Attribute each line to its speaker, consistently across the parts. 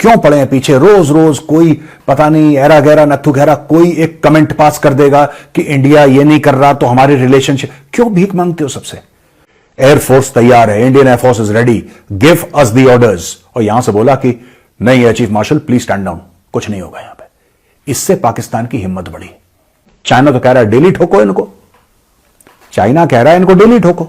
Speaker 1: क्यों पड़े हैं पीछे? रोज रोज कोई पता नहीं ऐरा गैरा नत्थु गहरा कोई एक कमेंट पास कर देगा कि इंडिया ये नहीं कर रहा तो हमारी रिलेशनशिप। क्यों भीख मांगते हो सबसे? एयरफोर्स तैयार है, Indian air force is ready, give us the orders. और यहां से बोला कि नहीं chief marshal please stand down, कुछ नहीं होगा यहां पे। इससे पाकिस्तान की हिम्मत बढ़ी। चाइना तो कह रहा है डेली ठोको इनको, चाइना कह रहा है इनको डेली ठोको।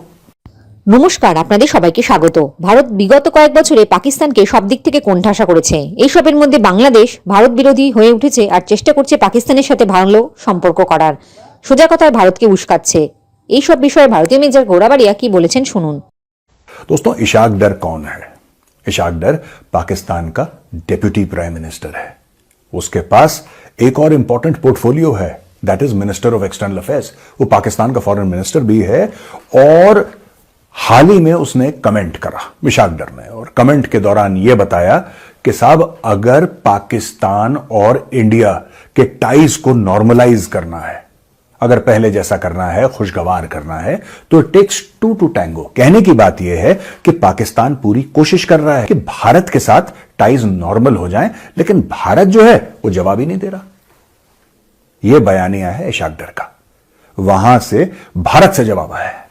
Speaker 2: নমস্কার, আপনাদের সবাইকে স্বাগত। ভারত বিগত কয়েক বছরে পাকিস্তানকে সব দিক থেকে কোণঠাসা করেছে। এইসবের মধ্যে বাংলাদেশ ভারত বিরোধী হয়ে উঠেছে আর চেষ্টা করছে পাকিস্তানের সাথে ভালো সম্পর্ক করার। সোজা কথায় ভারতকে উস্কাচ্ছে। এইসব বিষয়ে ভারতীয় মেজর ঘোড়াবাড়িয়া কি বলেছেন শুনুন।
Speaker 1: दोस्तों, इशाक डर कौन है? इशाक डर पाकिस्तान का डेप्यूटी प्राइम मिनिस्टर है। उसके पास एक और इंपॉर्टेंट पोर्टफोलियो है, that is minister of external affairs. वो पाकिस्तान का फॉरेन मिनिस्टर भी है। और हाल ही में उसने कमेंट करा इशाक डर ने, और कमेंट के दौरान यह बताया कि साहब अगर पाकिस्तान और इंडिया के टाइज को नॉर्मलाइज करना है, अगर पहले जैसा करना है, खुशगवार करना है, तो it takes two to tango. कहने की बात यह है कि पाकिस्तान पूरी कोशिश कर रहा है कि भारत के साथ टाइज नॉर्मल हो जाएं, लेकिन भारत जो है वो जवाब ही नहीं दे रहा। यह बयानिया है इशाक डर का। वहां से भारत से जवाब आया है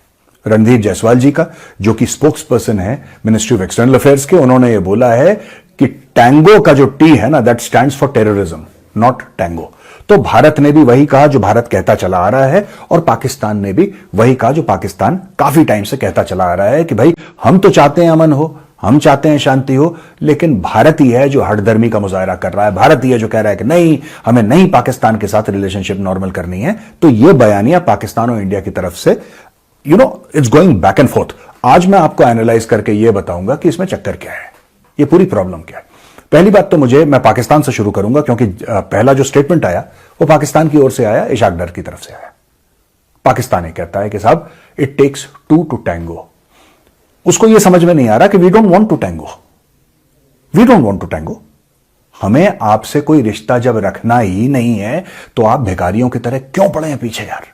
Speaker 1: रणदीप जायसवाल जी का, जो कि स्पोक्स पर्सन है मिनिस्ट्री ऑफ एक्सटर्नल अफेयर्स के। उन्होंने यह बोला है कि टैंगो का जो टी है ना, that stands for terrorism, not tango. तो भारत ने भी वही कहा जो भारत कहता चला आ रहा है, और पाकिस्तान ने भी वही कहा जो पाकिस्तान काफी टाइम से कहता चला आ रहा है कि भाई हम तो चाहते हैं अमन हो, हम चाहते हैं शांति हो, लेकिन भारत ही है जो हठधर्मी का मुजाहरा कर रहा है। भारत ही है जो कह रहा है कि नहीं, हमें नहीं पाकिस्तान के साथ रिलेशनशिप नॉर्मल करनी है। तो यह बयानिया पाकिस्तान और इंडिया की तरफ से it's going back and fourth. आज मैं आपको एनालाइज करके यह बताऊंगा कि इसमें चक्कर क्या है, यह पूरी प्रॉब्लम क्या है। पहली बात तो मैं पाकिस्तान से शुरू करूंगा, क्योंकि पहला जो स्टेटमेंट आया वो पाकिस्तान की ओर से आया, इशाक डर की तरफ से आया। पाकिस्तान कहता है कि साहब it takes two to tango. उसको यह समझ में नहीं आ रहा कि we don't want to tango, we don't want to tango. हमें आपसे कोई रिश्ता जब रखना ही नहीं है तो आप भिखारियों की तरह क्यों पड़े हैं पीछे यार?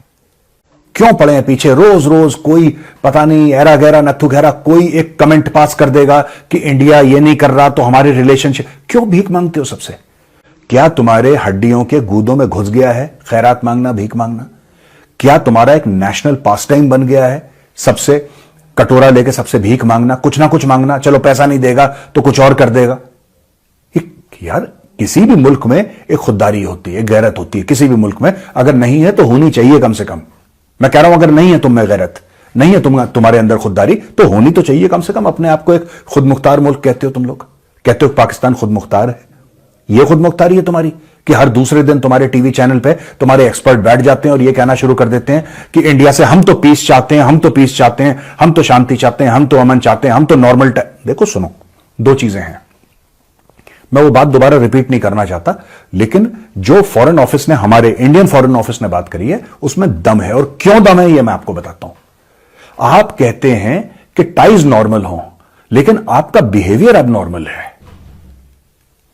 Speaker 1: क्यों पड़े हैं पीछे? रोज रोज कोई पता नहीं ऐरा गैरा नत्थु गहरा कोई एक कमेंट पास कर देगा कि इंडिया ये नहीं कर रहा तो हमारी रिलेशनशिप। क्यों भीख मांगते हो सबसे? क्या तुम्हारे हड्डियों के गूदों में घुस गया है खैरात मांगना, भीख मांगना? क्या तुम्हारा एक नेशनल पास टाइम बन गया है सबसे कटोरा लेके सबसे भीख मांगना, कुछ ना कुछ मांगना? चलो पैसा नहीं देगा तो कुछ और कर देगा। यार किसी भी मुल्क में एक खुददारी होती है, गैरत होती है किसी भी मुल्क में। अगर नहीं है तो होनी चाहिए कम से कम। मैं कह रहा हूं अगर नहीं है तुम में गैरत, नहीं है तुम्हारे अंदर खुददारी, तो होनी तो चाहिए कम से कम। अपने आप को एक खुद मुख्तार मुल्क कहते हो तुम लोग, कहते हो पाकिस्तान खुद मुख्तार है। यह खुद मुख्तारी है तुम्हारी कि हर दूसरे दिन तुम्हारे टीवी चैनल पे तुम्हारे एक्सपर्ट बैठ जाते हैं और यह कहना शुरू कर देते हैं कि इंडिया से हम तो पीस चाहते हैं, हम तो पीस चाहते हैं, हम तो शांति चाहते हैं, हम तो अमन चाहते हैं, हम तो नॉर्मल। देखो सुनो, दो चीजें हैं। मैं वो बात दोबारा रिपीट नहीं करना चाहता, लेकिन जो फॉरेन ऑफिस ने, हमारे इंडियन फॉरेन ऑफिस ने बात करी है उसमें दम है। और क्यों दम है यह मैं आपको बताता हूं। आप कहते हैं कि टाइज नॉर्मल हो, लेकिन आपका बिहेवियर अब नॉर्मल है,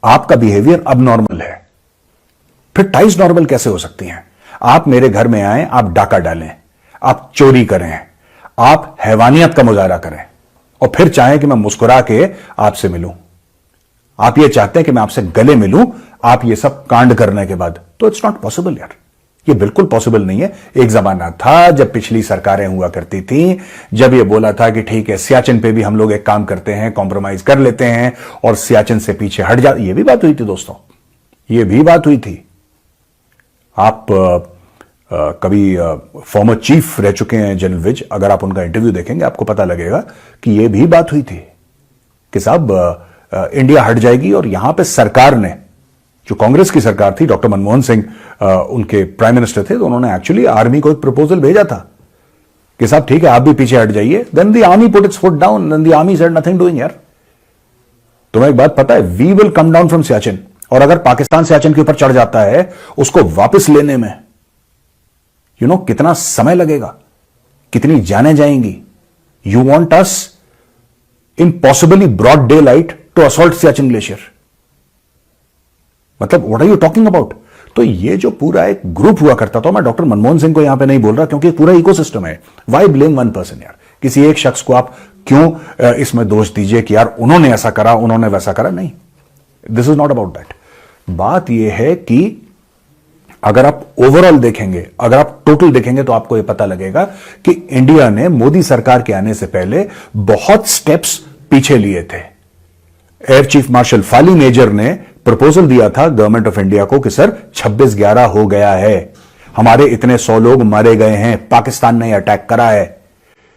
Speaker 1: आपका बिहेवियर अब नॉर्मल है। फिर टाइज नॉर्मल कैसे हो सकती हैं? आप मेरे घर में आए, आप डाका डालें, आप चोरी करें, आप हैवानियत का मुजाहरा करें, और फिर चाहें कि मैं मुस्कुरा के आपसे मिलूं। आप ये चाहते हैं कि मैं आपसे गले मिलूं आप ये सब कांड करने के बाद, तो इट्स नॉट पॉसिबल यार, ये बिल्कुल पॉसिबल नहीं है। एक जमाना था जब पिछली सरकारें हुआ करती थी, जब ये बोला था कि ठीक है सियाचिन पे भी हम लोग एक काम करते हैं, कॉम्प्रोमाइज कर लेते हैं और सियाचिन से पीछे हट जाते। ये भी बात हुई थी दोस्तों, ये भी बात हुई थी। आप कभी फॉर्मर चीफ रह चुके हैं जनरल विज, अगर आप उनका इंटरव्यू देखेंगे आपको पता लगेगा कि यह भी बात हुई थी कि साहब इंडिया हट जाएगी। और यहां पे सरकार ने, जो कांग्रेस की सरकार थी, डॉक्टर मनमोहन सिंह उनके प्राइम मिनिस्टर थे, तो उन्होंने एक्चुअली आर्मी को एक प्रपोजल भेजा था कि साहब ठीक है आप भी पीछे हट जाइए। Then the army put its foot down, then the army said nothing doing. यार तुम्हें एक बात पता है, we will come down from Siachen, और अगर पाकिस्तान सियाचिन के ऊपर चढ़ जाता है उसको वापस लेने में कितना समय लगेगा, कितनी जानें जाएंगी। You want us in possibly broad daylight to assault Siachen glacier, मतलब what are you talking about? तो ये जो पूरा एक ग्रुप हुआ करता था, मैं डॉक्टर मनमोहन सिंह को यहां पे नहीं बोल रहा क्योंकि पूरा इकोसिस्टम है। व्हाई ब्लेम वन पर्सन यार? किसी एक शख्स को आप क्यों इसमें दोष दीजिए कि यार उन्होंने ऐसा करा, उन्होंने वैसा करा? नहीं, this is not about that. बात यह है कि अगर आप ओवरऑल देखेंगे, अगर आप टोटल देखेंगे, तो आपको यह पता लगेगा कि इंडिया ने मोदी सरकार के आने से पहले बहुत स्टेप्स पीछे लिए थे। Air chief marshal Fali Major ने प्रपोजल दिया था गवर्नमेंट ऑफ इंडिया को कि सर 26/11 हो गया है, हमारे इतने 100 लोग मारे गए हैं, पाकिस्तान ने अटैक करा है,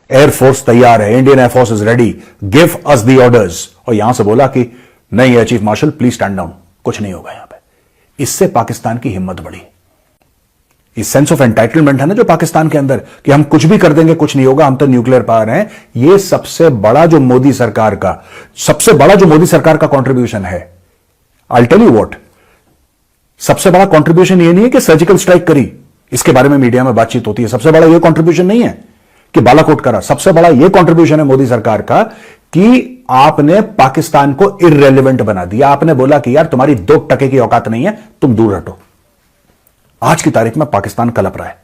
Speaker 1: एयरफोर्स तैयार है, Indian air force is ready, give us the orders. और यहां से बोला कि नहीं air chief martial please stand down, कुछ नहीं होगा यहां पे। इससे पाकिस्तान की हिम्मत बढ़ी। इस सेंस ऑफ एंटाइटलमेंट है ना जो पाकिस्तान के अंदर, कि हम कुछ भी कर देंगे, कुछ नहीं होगा, हम तो न्यूक्लियर पावर हैं। ये सबसे बड़ा जो मोदी सरकार का कंट्रीब्यूशन है। आई टेल यू व्हाट, सबसे बड़ा कंट्रीब्यूशन ये नहीं है कि सर्जिकल स्ट्राइक करी, इसके बारे में मीडिया में बातचीत होती है, सबसे बड़ा ये कंट्रीब्यूशन नहीं है कि बालाकोट करा। सबसे बड़ा ये कंट्रीब्यूशन है मोदी सरकार का कि आपने पाकिस्तान को इररेलेवेंट बना दिया। आपने बोला कि यार तुम्हारी 2% की औकात नहीं है, तुम दूर हटो। आज की तारीख में पाकिस्तान कलप रहा है।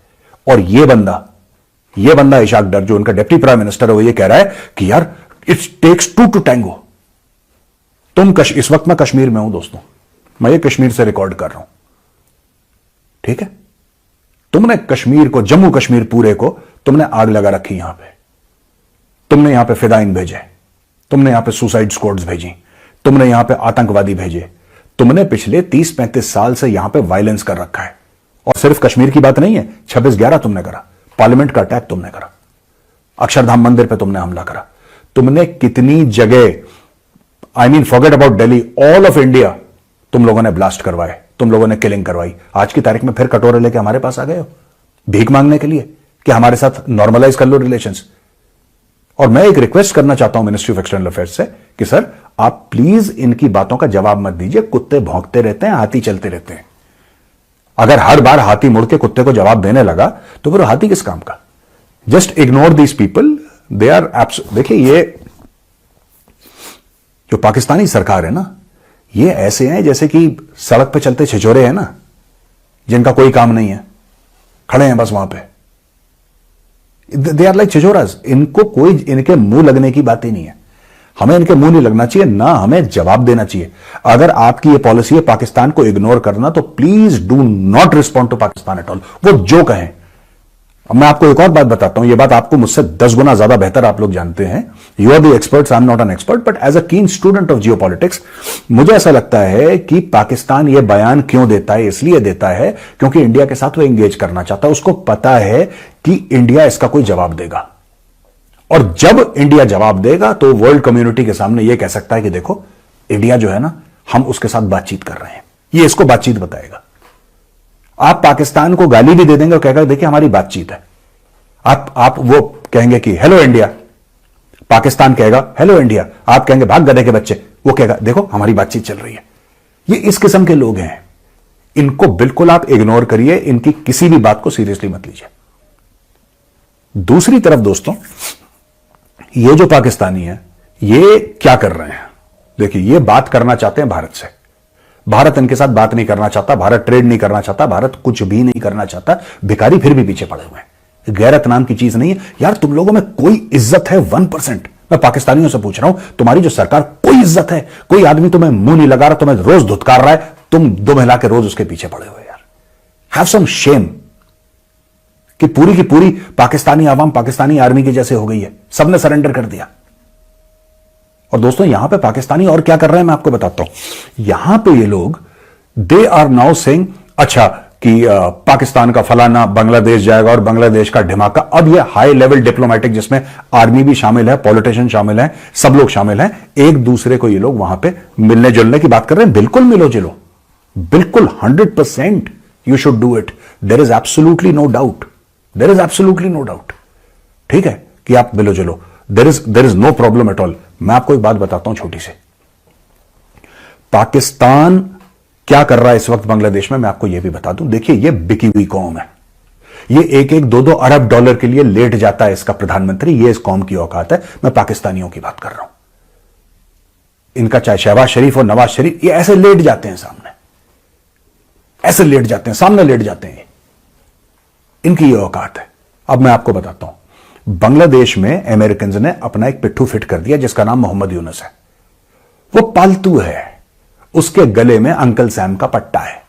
Speaker 1: और ये बंदा इशाक डर, जो उनका डिप्टी प्राइम मिनिस्टर है, वो ये कह रहा है कि यार इट्स टेक्स 2 to tango। इस वक्त मैं कश्मीर में हूं दोस्तों, मैं ये कश्मीर से रिकॉर्ड कर रहा हूं, ठीक है। तुमने कश्मीर को, जम्मू कश्मीर पूरे को तुमने आग लगा रखी यहां पे। तुमने यहां पे फिदाइन भेजे, तुमने यहां पे सुसाइड स्क्वाड्स भेजी, तुमने यहां पे आतंकवादी भेजे, तुमने पिछले 30-35 साल से यहां पे वायलेंस कर रखा है। और सिर्फ कश्मीर की बात नहीं है, 26/11 तुमने करा, पार्लियामेंट का अटैक तुमने करा, अक्षरधाम मंदिर पे तुमने हमला करा, तुमने कितनी जगह, I mean forget about Delhi, all of India तुम लोगों ने ब्लास्ट करवाए, तुम लोगों ने किलिंग करवाई। आज की तारीख में फिर कटोरे लेके हमारे पास आ गए हो भीख मांगने के लिए कि हमारे साथ नॉर्मलाइज कर लो रिलेशंस। और मैं एक रिक्वेस्ट करना चाहता हूं मिनिस्ट्री ऑफ एक्सटर्नल अफेयर्स से कि सर आप प्लीज इनकी बातों का जवाब मत दीजिए। कुत्ते भौंकते रहते हैं, हाथी चलते रहते हैं। अगर हर बार हाथी मुड़ के कुत्ते को जवाब देने लगा तो फिर हाथी किस काम का। Just ignore these people, they are apes. देखिए ये जो पाकिस्तानी सरकार है ना, ये ऐसे हैं जैसे कि सड़क पे चलते छिछोरे हैं ना, जिनका कोई काम नहीं है, खड़े हैं बस वहां पे। दे आर लाइक छिछोरास। इनको कोई इनके मुंह लगने की बात ही नहीं है। हमें इनके मुंह नहीं लगना चाहिए, ना हमें जवाब देना चाहिए। अगर आपकी ये पॉलिसी है पाकिस्तान को इग्नोर करना, तो please do not respond to Pakistan at all. वो जो कहें। अब मैं आपको एक और बात बताता हूं, ये बात आपको मुझसे 10 गुना ज्यादा बेहतर आप लोग जानते हैं। You are the experts, I am not an expert, but as a keen student of geopolitics मुझे ऐसा लगता है कि पाकिस्तान ये बयान क्यों देता है, इसलिए देता है क्योंकि इंडिया के साथ वो एंगेज करना चाहता है। उसको पता है कि इंडिया इसका कोई जवाब देगा, और जब इंडिया जवाब देगा तो वर्ल्ड कम्युनिटी के सामने यह कह सकता है कि देखो इंडिया जो है ना, हम उसके साथ बातचीत कर रहे हैं। ये इसको बातचीत बताएगा। आप पाकिस्तान को गाली भी दे देंगे और कहेगा देखिए हमारी बातचीत है। आप वो कहेंगे कि हेलो इंडिया, पाकिस्तान कहेगा हेलो इंडिया, आप कहेंगे भाग गधे के बच्चे, वो कहेगा देखो हमारी बातचीत चल रही है। ये इस किस्म के लोग हैं। इनको बिल्कुल आप इग्नोर करिए, इनकी किसी भी बात को सीरियसली मत लीजिए। दूसरी तरफ दोस्तों, ये जो पाकिस्तानी है ये क्या कर रहे हैं, देखिए ये बात करना चाहते हैं भारत से। भारत इनके साथ बात नहीं करना चाहता, भारत ट्रेड नहीं करना चाहता, भारत कुछ भी नहीं करना चाहता। भिखारी फिर भी पीछे पड़े हुए हैं। गैरत नाम की चीज नहीं है यार। तुम लोगों में कोई इज्जत है 1%? मैं पाकिस्तानियों से पूछ रहा हूं, तुम्हारी जो सरकार, कोई इज्जत है? कोई आदमी तुम्हें मुंह नहीं लगा रहा, तुम्हें रोज धुतकार रहा है, तुम दो मिला के रोज उसके पीछे पड़े हुए यार। Have some shame. कि पूरी की पूरी पाकिस्तानी आवाम पाकिस्तानी आर्मी के जैसे हो गई है, सबने सरेंडर कर दिया। और दोस्तों यहां पे पाकिस्तानी और क्या कर रहे हैं मैं आपको बताता हूं। यहां पे ये लोग दे आर नाउ सेइंग अच्छा कि पाकिस्तान का फलाना बांग्लादेश जाएगा और बांग्लादेश का ढिमाका। अब ये हाई लेवल डिप्लोमेटिक, जिसमें आर्मी भी शामिल है, पॉलिटिशियन शामिल है, सब लोग शामिल हैं, एक दूसरे को ये लोग वहां पे मिलने जुलने की बात कर रहे हैं। बिल्कुल मिलो जुलो, बिल्कुल 100% you should do it. There is absolutely no doubt, there is absolutely no doubt, ठीक है, कि आप मिलो जुलो। There is no problem at all. मैं आपको एक बात बताता हूं छोटी सी। पाकिस्तान क्या कर रहा है इस वक्त बांग्लादेश में, मैं आपको यह भी बता दूं। देखिए ये बिकी हुई कौम है। ये 1-2 अरब डॉलर के लिए लेट जाता है इसका प्रधानमंत्री। ये इस कौम की औकात है। मैं पाकिस्तानियों की बात कर रहा हूं। इनका चाहे शहबाज शरीफ और नवाज शरीफ, ये ऐसे लेट जाते हैं सामने, ऐसे लेट जाते हैं सामने, लेट जाते हैं। इनकी ये औकात है। अब मैं आपको बताता हूं, बांग्लादेश में अमेरिकन ने अपना एक पिट्ठू फिट कर दिया जिसका नाम मोहम्मद यूनुस है। वो पालतू है। उसके गले में अंकल सैम का पट्टा है।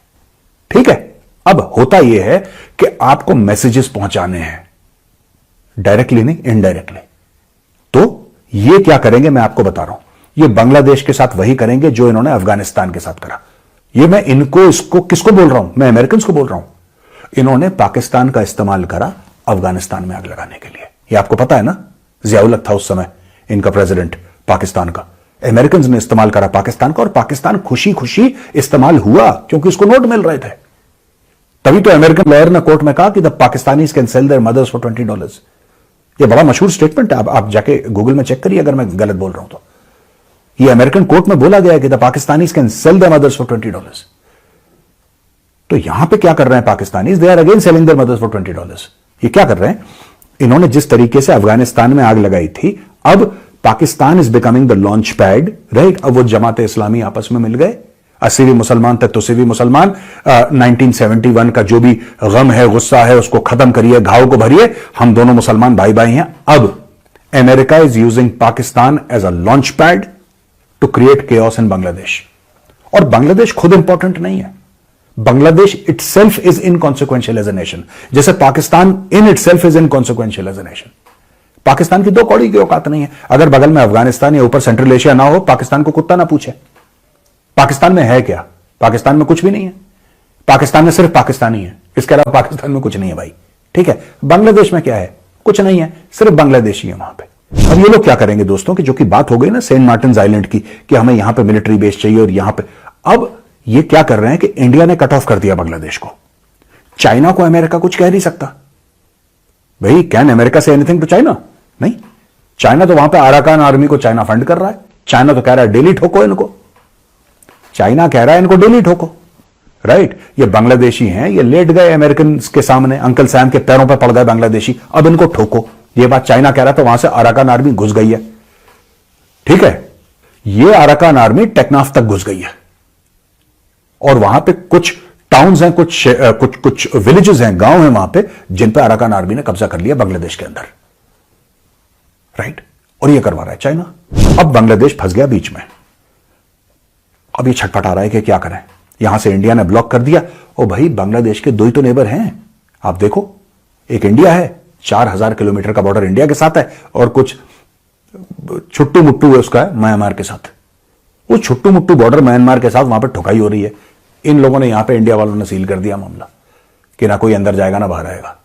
Speaker 1: ठीक है, अब होता यह है कि आपको मैसेजेस पहुंचाने हैं, डायरेक्टली नहीं इनडायरेक्टली। तो ये क्या करेंगे मैं आपको बता रहा हूं, ये बांग्लादेश के साथ वही करेंगे जो इन्होंने अफगानिस्तान के साथ करा। ये मैं इनको इसको किसको बोल रहा हूं, मैं अमेरिकन को बोल रहा हूं। इन्होंने पाकिस्तान का इस्तेमाल करा अफगानिस्तान में आग लगाने के लिए। ये आपको पता है ना, जियाउल था उस समय इनका प्रेसिडेंट पाकिस्तान का। अमेरिकन ने इस्तेमाल करा पाकिस्तान का, और पाकिस्तान खुशी खुशी इस्तेमाल हुआ क्योंकि उसको नोट मिल रहे थे। तभी तो अमेरिकन लॉयर ने कोर्ट में कहा कि the Pakistanis can sell their mothers for $20। ये बड़ा मशहूर स्टेटमेंट है, आप जाके गूगल में चेक करिए अगर मैं गलत बोल रहा हूं तो। ये अमेरिकन कोर्ट में बोला गया कि the Pakistanis can sell their mothers for $20। तो यहां पे क्या कर रहे हैं Pakistanis, they are again selling their mothers for $20। ये क्या कर रहे हैं, इन्होंने जिस तरीके से अफगानिस्तान में आग लगाई थी, अब Pakistan is becoming the launch pad, right. अब वो जमात इस्लामी आपस में मिल गए, 80 मुसलमान तक तो 80 मुसलमान, 1971 का जो भी गम है गुस्सा है उसको खत्म करिए, घाव को भरिए, हम दोनों मुसलमान भाई भाई हैं। अब America is using Pakistan as a launch pad to create chaos in Bangladesh. और बांग्लादेश खुद इंपॉर्टेंट नहीं है, Bangladesh itself is inconsequential as a nation, जैसे Pakistan in itself is inconsequential as a nation. Pakistan की 2 कौड़ी की औकात नहीं है। अगर बगल में अफगानिस्तान या ऊपर सेंट्रल एशिया ना हो, पाकिस्तान को कुत्ता ना पूछे। पाकिस्तान में है क्या, पाकिस्तान में कुछ भी नहीं है। पाकिस्तान में सिर्फ पाकिस्तानी है, इसके अलावा पाकिस्तान में कुछ नहीं है भाई। ठीक है, बांग्लादेश में क्या है, कुछ नहीं है, सिर्फ बांग्लादेशी है वहां पे। अब ये लोग क्या करेंगे दोस्तों, कि जो कि बात हो गई ना सेंट मार्टिन आइलैंड की, कि हमें यहां पे मिलिट्री बेस चाहिए और यहां पे, अब ये क्या कर रहे हैं कि इंडिया ने कट ऑफ कर दिया बांग्लादेश को। चाइना को अमेरिका कुछ कह नहीं सकता भाई, कैन अमेरिका से एनीथिंग टू चाइना? नहीं, चाइना तो वहां पे अराकान आर्मी को चाइना फंड कर रहा है। चाइना तो कह रहा है डेली ठोको इनको, चाइना कह रहा है इनको डेली ठोको, राइट। ये बांग्लादेशी हैं, ये लेट गए अमेरिकन के सामने, अंकल सैम के पैरों पे पड़ गए बांग्लादेशी, अब इनको ठोको। ये बात चाइना कह रहा था, वहां से अराकान आर्मी घुस गई है। ठीक है, ये अराकान आर्मी टेकनाफ तक घुस गई है, और वहां पे कुछ टाउन्स हैं, कुछ विलेजेस हैं, गांव हैं वहां पे, जिन पे अराकान आर्मी ने कब्जा कर लिया बांग्लादेश के अंदर, राइट। और ये करवा रहा है चाइना। अब बांग्लादेश फंस गया बीच में। अब ये छटपटा रहा है कि क्या करें, यहां से इंडिया ने ब्लॉक कर दिया। और भाई बांग्लादेश के 2 ही तो नेबर हैं, आप देखो, एक इंडिया है, 4000 किलोमीटर का बॉर्डर इंडिया के साथ है, और कुछ छुट्टू मुट्टू है उसका म्यांमार के साथ। वो छुट्टू मुट्टू बॉर्डर म्यांमार के साथ, वहां पर ठुकाई हो रही है। इन लोगों ने यहां पे, इंडिया वालों ने सील कर दिया मामला कि ना कोई अंदर जाएगा ना बाहर आएगा,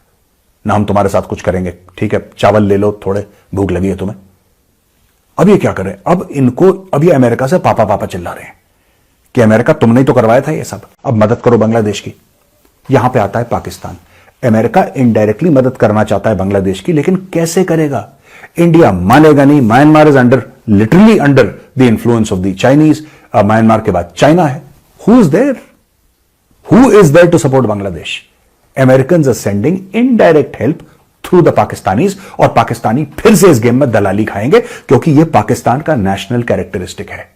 Speaker 1: ना हम तुम्हारे साथ कुछ करेंगे। ठीक है, चावल ले लो, थोड़े भूख लगी है तुम्हें। अब ये क्या करें, अब इनको, अब ये अमेरिका से पापा पापा चिल्ला रहे हैं कि अमेरिका तुमने ही तो करवाया था ये सब, अब मदद करो बांग्लादेश की। यहां पे आता है पाकिस्तान। अमेरिका इनडायरेक्टली मदद करना चाहता है बांग्लादेश की, लेकिन कैसे करेगा, इंडिया मानेगा नहीं। Myanmar is under, literally under the influence of the Chinese. Myanmar के बाद चाइना है। Who is there to support Bangladesh? American are sending indirect help through the Pakistanis, और पाकिस्तानी फिर से इस गेम में दलाली खाएंगे, क्योंकि यह पाकिस्तान का नेशनल कैरेक्टरिस्टिक है।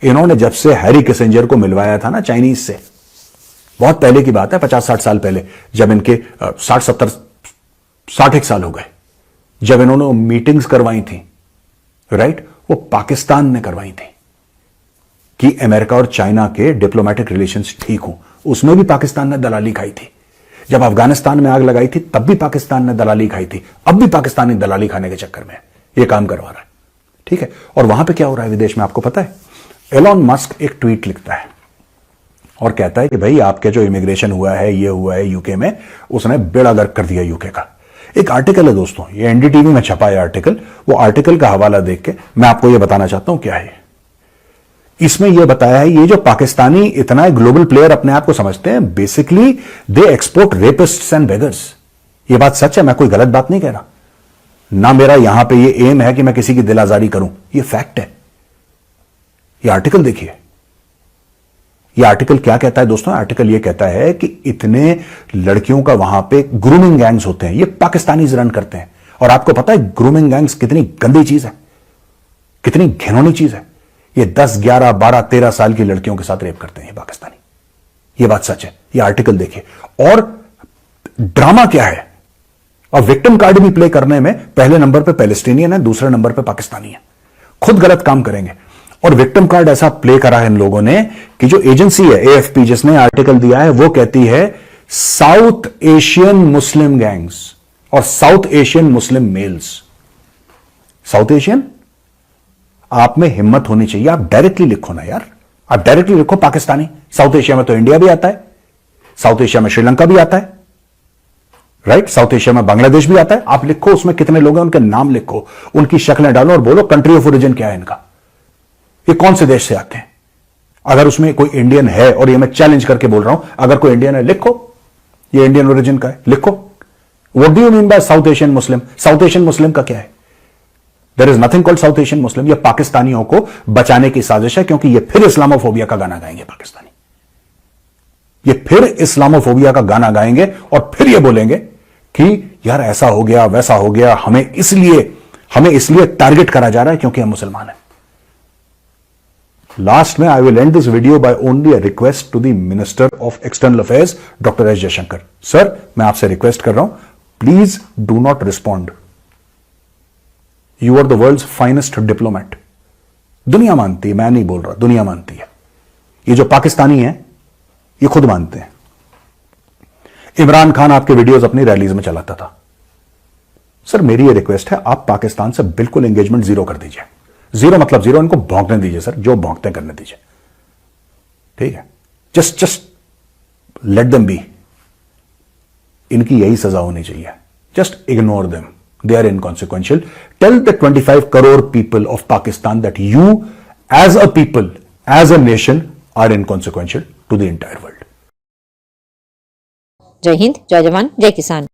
Speaker 1: इन्होंने जब से हैरी किसिंजर को मिलवाया था ना चाइनीज से, बहुत पहले की बात है, 50-60 साल पहले, जब इनके 60 साल हो गए, जब इन्होंने मीटिंग्स करवाई थी, राइट, वो पाकिस्तान ने करवाई थी कि अमेरिका और चाइना के डिप्लोमेटिक रिलेशंस ठीक हो। उसमें भी पाकिस्तान ने दलाली खाई थी। जब अफगानिस्तान में आग लगाई थी तब भी पाकिस्तान ने दलाली खाई थी। अब भी पाकिस्तानी दलाली खाने के चक्कर में यह काम करवा रहा है। ठीक है, और वहां पे क्या हो रहा है विदेश में आपको पता है? एलॉन मस्क एक ट्वीट लिखता है और कहता है कि भाई आपके जो इमिग्रेशन हुआ है, ये हुआ है यूके में, उसने बेड़ा गर्क कर दिया यूके का। एक आर्टिकल है दोस्तों, ये एनडीटीवी में छपा है आर्टिकल। वो आर्टिकल का हवाला देख के मैं आपको ये बताना चाहता हूं क्या है। इसमें यह बताया है, ये जो पाकिस्तानी इतना ग्लोबल प्लेयर अपने आप को समझते हैं, basically they export rapists and beggars. ये बात सच है, मैं कोई गलत बात नहीं कह रहा ना। मेरा यहां पे ये एम है कि मैं किसी की दिल आजारी करूं, ये फैक्ट है। ये आर्टिकल देखिए, ये आर्टिकल क्या कहता है दोस्तों? आर्टिकल ये कहता है कि इतने लड़कियों का वहां पे ग्रूमिंग गैंग्स होते हैं, ये पाकिस्तानीज रन करते हैं। और आपको पता है ग्रूमिंग गैंग्स कितनी गंदी चीज है, कितनी घिनौनी चीज है। ये 10, 11, 12, 13 साल की लड़कियों के साथ रेप करते हैं ये पाकिस्तानी। ये बात सच है, ये आर्टिकल देखिए। और ड्रामा क्या है, और विक्टिम कार्ड भी प्ले करने में पहले नंबर पे पैलेस्टीनियन है, दूसरे नंबर पे पाकिस्तानी है। खुद गलत काम करेंगे। और विक्टिम कार्ड ऐसा प्ले करा है इन लोगों ने कि जो एजेंसी है एएफपी जिसने आर्टिकल दिया है वो कहती है साउथ एशियन मुस्लिम गैंग्स और साउथ एशियन मुस्लिम मेल्स। साउथ एशियन, आप में हिम्मत होनी चाहिए, आप डायरेक्टली लिखो ना यार, आप डायरेक्टली लिखो पाकिस्तानी। साउथ एशिया में तो इंडिया भी आता है, साउथ एशिया में श्रीलंका भी आता है, राइट? साउथ एशिया में बांग्लादेश भी आता है। आप लिखो उसमें कितने लोग हैं, उनके नाम लिखो, उनकी शक्लें डालो और बोलो कंट्री ऑफ ओरिजिन क्या है इनका, ये कौन से देश से आते हैं। अगर उसमें कोई इंडियन है, और ये मैं चैलेंज करके बोल रहा हूं, अगर कोई इंडियन है लिखो ये इंडियन ओरिजिन का है, लिखो। What do you mean by South Asian Muslim? South Asian Muslim का क्या है? There is nothing called South Asian Muslim. ये पाकिस्तानियों को बचाने की साजिश है, क्योंकि ये फिर इस्लामोफोबिया का गाना गाएंगे पाकिस्तानी, ये फिर इस्लामोफोबिया का गाना गाएंगे और फिर ये बोलेंगे कि यार ऐसा हो गया वैसा हो गया, हमें इसलिए टारगेट करा जा रहा है क्योंकि हम मुसलमान हैं। लास्ट में I will end this video by only a request to the minister of external affairs doctor S Jaishankar. Sir, मैं आपसे रिक्वेस्ट कर रहा हूं, please do not respond. You are the world's finest diplomat. दुनिया मानती है, मैं नहीं बोल रहा, दुनिया मानती है। ये जो पाकिस्तानी है ये खुद मानते हैं। इमरान खान आपके वीडियोस अपनी रैलीज में चलाता था। सर, मेरी ये रिक्वेस्ट है, आप पाकिस्तान से बिल्कुल एंगेजमेंट जीरो कर दीजिए। जीरो मतलब जीरो, इनको भौंकने दीजिए सर, जो भौंकते करने दीजिए, ठीक है? Just let them be. इनकी यही सजा होनी चाहिए। Just ignore them, they are inconsequential. Tell the 25 crore people of Pakistan that you as a people, as a nation are inconsequential to the entire world.
Speaker 2: जय हिंद, जय जवान, जय किसान।